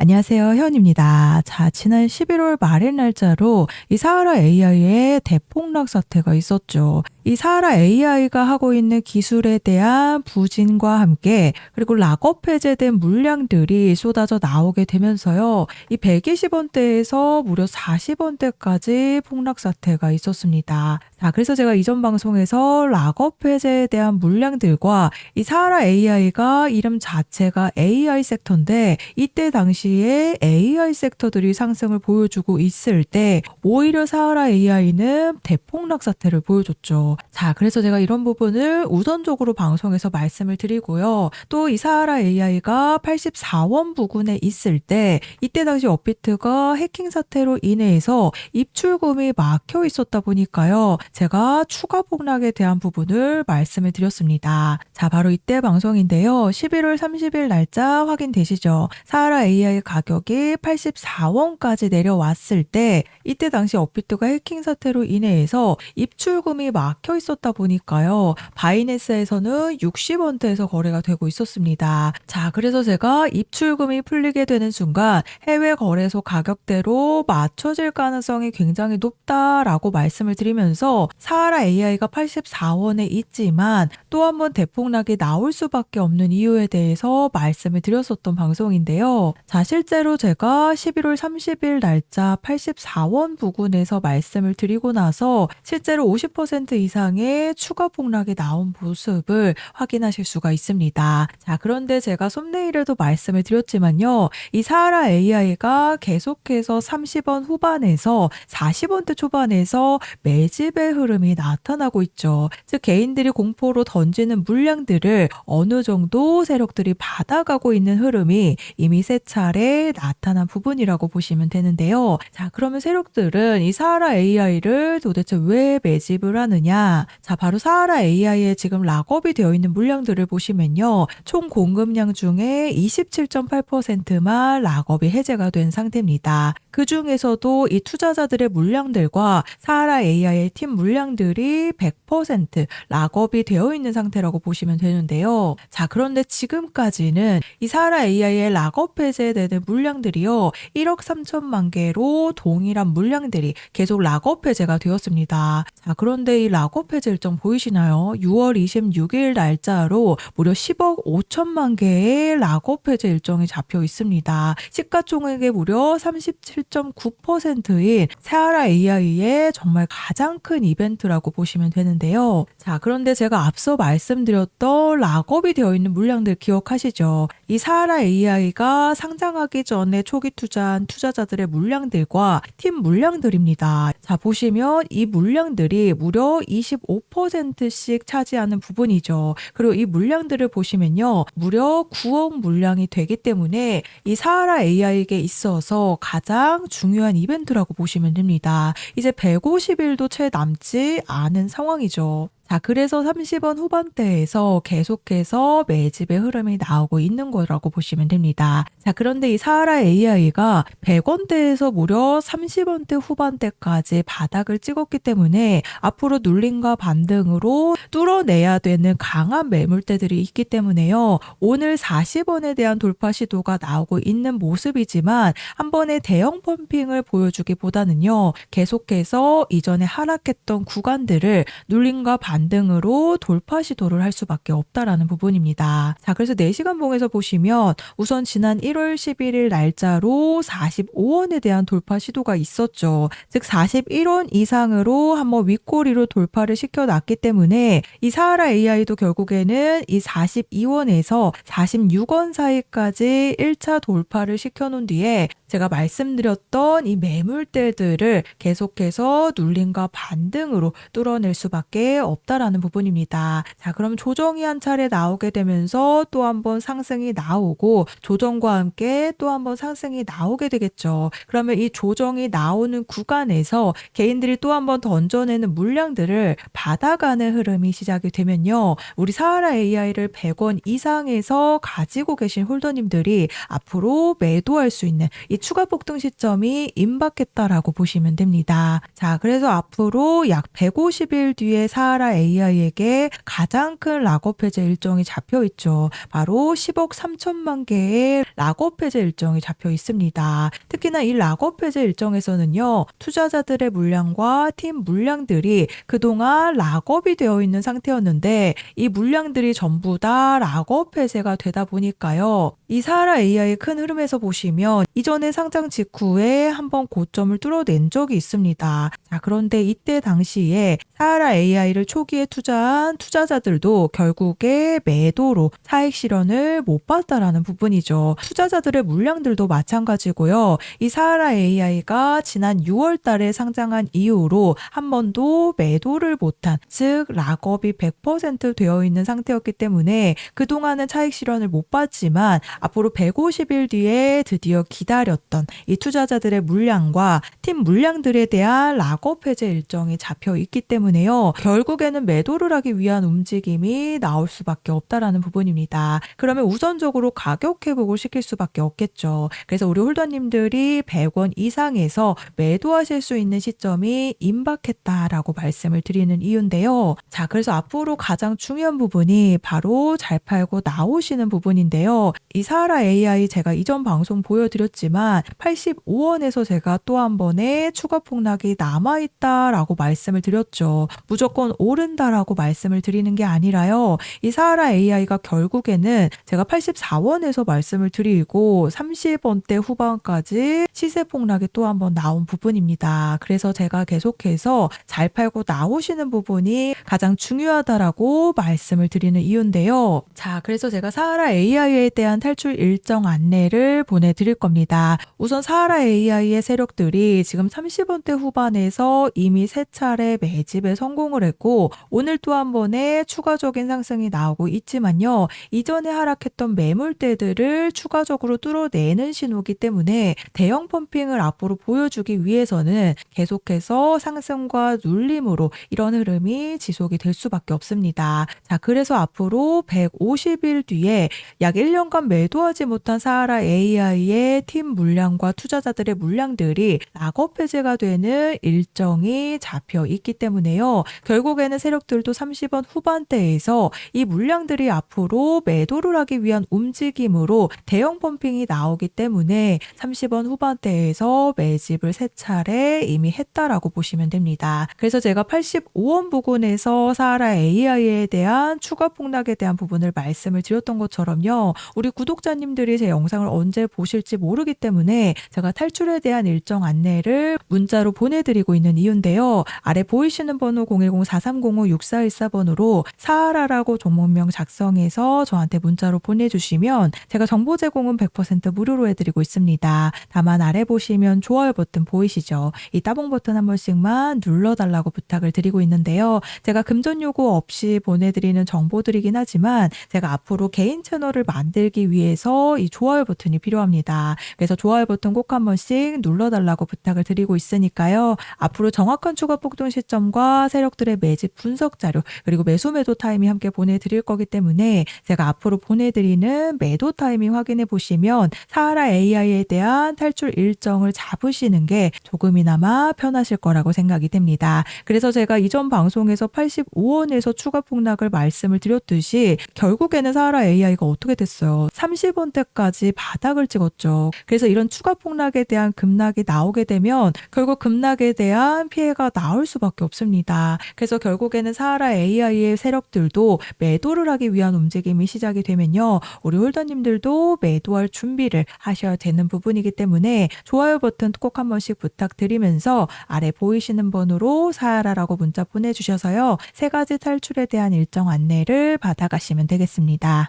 안녕하세요. 현입니다. 자, 지난 11월 말일 날짜로 이 사하라 AI의 대폭락 사태가 있었죠. 이 사하라 AI가 하고 있는 기술에 대한 부진과 함께 그리고 락업 해제된 물량들이 쏟아져 나오게 되면서요. 이 120원대에서 무려 40원대까지 폭락 사태가 있었습니다. 자, 그래서 제가 이전 방송에서 락업 해제에 대한 물량들과 이 사하라 AI가 이름 자체가 AI 섹터인데 이때 당시에 AI 섹터들이 상승을 보여주고 있을 때 오히려 사하라 AI는 대폭락 사태를 보여줬죠. 자, 그래서 제가 이런 부분을 우선적으로 방송에서 말씀을 드리고요. 또 이 사하라 AI가 84원 부근에 있을 때 이때 당시 업비트가 해킹 사태로 인해서 입출금이 막혀 있었다 보니까요. 제가 추가 폭락에 대한 부분을 말씀을 드렸습니다. 자, 바로 이때 방송인데요. 11월 30일 날짜 확인되시죠? 사하라 AI 가격이 84원까지 내려왔을 때 이때 당시 업비트가 해킹 사태로 인해서 입출금이 막혀 있었다 보니까요. 바이낸스에서는 60원대에서 거래가 되고 있었습니다. 자, 그래서 제가 입출금이 풀리게 되는 순간 해외 거래소 가격대로 맞춰질 가능성이 굉장히 높다라고 말씀을 드리면서 사하라 AI가 84원에 있지만 또 한 번 대폭락이 나올 수밖에 없는 이유에 대해서 말씀을 드렸었던 방송인데요. 자, 실제로 제가 11월 30일 날짜 84원 부근에서 말씀을 드리고 나서 실제로 50% 이상의 추가 폭락이 나온 모습을 확인하실 수가 있습니다. 자, 그런데 제가 썸네일에도 말씀을 드렸지만요. 이 사하라 AI가 계속해서 30원 후반에서 40원대 초반에서 매집의 흐름이 나타나고 있죠. 즉 개인들이 공포로 던지는 물량들을 어느 정도 세력들이 받아가고 있는 흐름이 이미 세 차례 나타난 부분이라고 보시면 되는데요. 자, 그러면 세력들은 이 사하라 AI를 도대체 왜 매집을 하느냐? 자, 바로 사하라 AI에 지금 락업이 되어 있는 물량들을 보시면요. 총 공급량 중에 27.8%만 락업이 해제가 된 상태입니다. 그 중에서도 이 투자자들의 물량들과 사하라 AI의 팀 물량들이 100% 락업이 되어 있는 상태라고 보시면 되는데요. 자, 그런데 지금까지는 이 사하라 AI의 락업 해제되는 물량들이요. 1억 3천만 개로 동일한 물량들이 계속 락업 해제가 되었습니다. 자, 그런데 이 락업 해제 일정 보이시나요? 6월 26일 날짜로 무려 10억 5천만 개의 락업 해제 일정이 잡혀 있습니다. 시가총액의 무려 37.9%인 사하라 AI의 정말 가장 큰 이벤트라고 보시면 되는데요. 자, 그런데 제가 앞서 말씀드렸던 락업이 되어 있는 물량들 기억하시죠? 이 사하라 AI가 상장하기 전에 초기 투자한 투자자들의 물량들과 팀 물량들입니다. 자, 보시면 이 물량들이 무려 25%씩 차지하는 부분이죠. 그리고 이 물량들을 보시면요. 무려 9억 물량이 되기 때문에 이 사하라 AI에게 있어서 가장 중요한 이벤트라고 보시면 됩니다. 이제 150일도 채 남지 않은 상황이죠. 자, 그래서 30원 후반대에서 계속해서 매집의 흐름이 나오고 있는 거라고 보시면 됩니다. 자, 그런데 이 사하라 AI가 100원대에서 무려 30원대 후반대까지 바닥을 찍었기 때문에 앞으로 눌림과 반등으로 뚫어내야 되는 강한 매물대들이 있기 때문에요. 오늘 40원에 대한 돌파 시도가 나오고 있는 모습이지만 한 번의 대형 펌핑을 보여주기보다는요. 계속해서 이전에 하락했던 구간들을 눌림과 반등으로 돌파 시도를 할 수밖에 없다라는 부분입니다. 자, 그래서 4시간 봉에서 보시면 우선 지난 1월 11일 날짜로 45원에 대한 돌파 시도가 있었죠. 즉 41원 이상으로 한번 윗꼬리로 돌파를 시켜놨기 때문에 이 사하라 AI도 결국에는 이 42원에서 46원 사이까지 1차 돌파를 시켜놓은 뒤에 제가 말씀드렸던 이 매물대들을 계속해서 눌림과 반등으로 뚫어낼 수밖에 없다라는 부분입니다. 자, 그럼 조정이 한 차례 나오게 되면서 또 한 번 상승이 나오고 조정과 함께 또 한 번 상승이 나오게 되겠죠. 그러면 이 조정이 나오는 구간에서 개인들이 또 한 번 던져내는 물량들을 받아가는 흐름이 시작이 되면요. 우리 사하라 AI를 100원 이상에서 가지고 계신 홀더님들이 앞으로 매도할 수 있는 이 추가 폭등 시점이 임박했다라고 보시면 됩니다. 자, 그래서 앞으로 약 150일 뒤에 사하라 AI에게 가장 큰 락업 해제 일정이 잡혀 있죠. 바로 10억 3천만 개의 락업 해제 일정이 잡혀 있습니다. 특히나 이 락업 해제 일정에서는요, 투자자들의 물량과 팀 물량들이 그동안 락업이 되어 있는 상태였는데 이 물량들이 전부 다 락업 해제가 되다 보니까요. 이 사하라 AI의 큰 흐름에서 보시면 이전에 상장 직후에 한번 고점을 뚫어낸 적이 있습니다. 자, 그런데 이때 당시에 사하라 AI를 초기에 투자한 투자자들도 결국에 매도로 차익 실현을 못 봤다라는 부분이죠. 투자자들의 물량들도 마찬가지고요. 이 사하라 AI가 지난 6월 달에 상장한 이후로 한 번도 매도를 못한, 즉 락업이 100% 되어 있는 상태였기 때문에 그동안은 차익 실현을 못 봤지만 앞으로 150일 뒤에 드디어 기다렸던 이 투자자들의 물량과 팀 물량들에 대한 락업 해제 일정이 잡혀 있기 때문에요. 결국에는 매도를 하기 위한 움직임이 나올 수밖에 없다라는 부분입니다. 그러면 우선적으로 가격 회복을 시킬 수밖에 없겠죠. 그래서 우리 홀더님들이 100원 이상에서 매도하실 수 있는 시점이 임박했다라고 말씀을 드리는 이유인데요. 자, 그래서 앞으로 가장 중요한 부분이 바로 잘 팔고 나오시는 부분인데요. 이 사하라 AI 제가 이전 방송 보여드렸지만 85원에서 제가 또 한 번의 추가 폭락이 남아있다라고 말씀을 드렸죠. 무조건 오른다라고 말씀을 드리는 게 아니라요. 이 사하라 AI가 결국에는 제가 84원에서 말씀을 드리고 30원대 후반까지 시세 폭락이 또 한 번 나온 부분입니다. 그래서 제가 계속해서 잘 팔고 나오시는 부분이 가장 중요하다라고 말씀을 드리는 이유인데요. 자, 그래서 제가 사하라 AI에 대한 탈출 일정 안내를 보내드릴 겁니다. 우선 사하라 AI의 세력들이 지금 30원대 후반에서 이미 3차례 매집에 성공을 했고 오늘 또 한 번의 추가적인 상승이 나오고 있지만요. 이전에 하락했던 매물대들을 추가적으로 뚫어내는 신호기 때문에 대형 펌핑을 앞으로 보여주기 위해서는 계속해서 상승과 눌림으로 이런 흐름이 지속이 될 수밖에 없습니다. 자, 그래서 앞으로 150일 뒤에 약 1년간 매도하지 못한 사하라 AI의 팀 물량과 투자자들의 물량들이 락업 해제가 되는 일정이 잡혀 있기 때문에요. 결국에는 세력들도 30원 후반대에서 이 물량들이 앞으로 매도를 하기 위한 움직임으로 대형 펌핑이 나오기 때문에 30원 후반대에서 매집을 3차례 이미 했다라고 보시면 됩니다. 그래서 제가 85원 부근에서 사하라 AI에 대한 추가 폭락에 대한 부분을 말씀을 드렸던 것처럼요. 우리 구독자님들이 제 영상을 언제 보실지 모르기 때문에 제가 탈출에 대한 일정 안내를 문자로 보내드리고 있는 이유인데요. 아래 보이시는 번호 010-4305-6414번으로 사하라라고 종목명 작성해서 저한테 문자로 보내주시면 제가 정보 제공은 100% 무료로 해드리고 있습니다. 다만 아래 보시면 좋아요 버튼 보이시죠? 이 따봉 버튼 한 번씩만 눌러달라고 부탁을 드리고 있는데요. 제가 금전 요구 없이 보내드리는 정보들이긴 하지만 제가 앞으로 개인 채널을 만들기 위해서 이 좋아요 버튼이 필요합니다. 그래서 좋아요 버튼 꼭 한 번씩 눌러달라고 부탁을 드리고 있으니까요. 앞으로 정확한 추가 폭등 시점과 세력들의 매집 분석 자료 그리고 매수 매도 타이밍 함께 보내드릴 거기 때문에 제가 앞으로 보내드리는 매도 타이밍 확인해 보시면 사하라 AI에 대한 탈출 일정을 잡으시는 게 조금이나마 편하실 거라고 생각이 됩니다. 그래서 제가 이전 방송에서 85원에서 추가 폭락을 말씀을 드렸듯이 결국에는 사하라 AI가 어떻게 됐어요? 30원대까지 바닥을 찍었죠. 그래서 이런 추가 폭락에 대한 급락이 나오게 되면 결국 급락에 대한 피해가 나올 수밖에 없습니다. 그래서 결국에는 사하라 AI의 세력들도 매도를 하기 위한 움직임이 시작이 되면요. 우리 홀더님들도 매도할 준비를 하셔야 되는 부분이기 때문에 좋아요 버튼 꼭 한 번씩 부탁드리면서 아래 보이시는 번호로 사하라라고 문자 보내주셔서요. 3가지 탈출에 대한 일정 안내를 받아가시면 되겠습니다.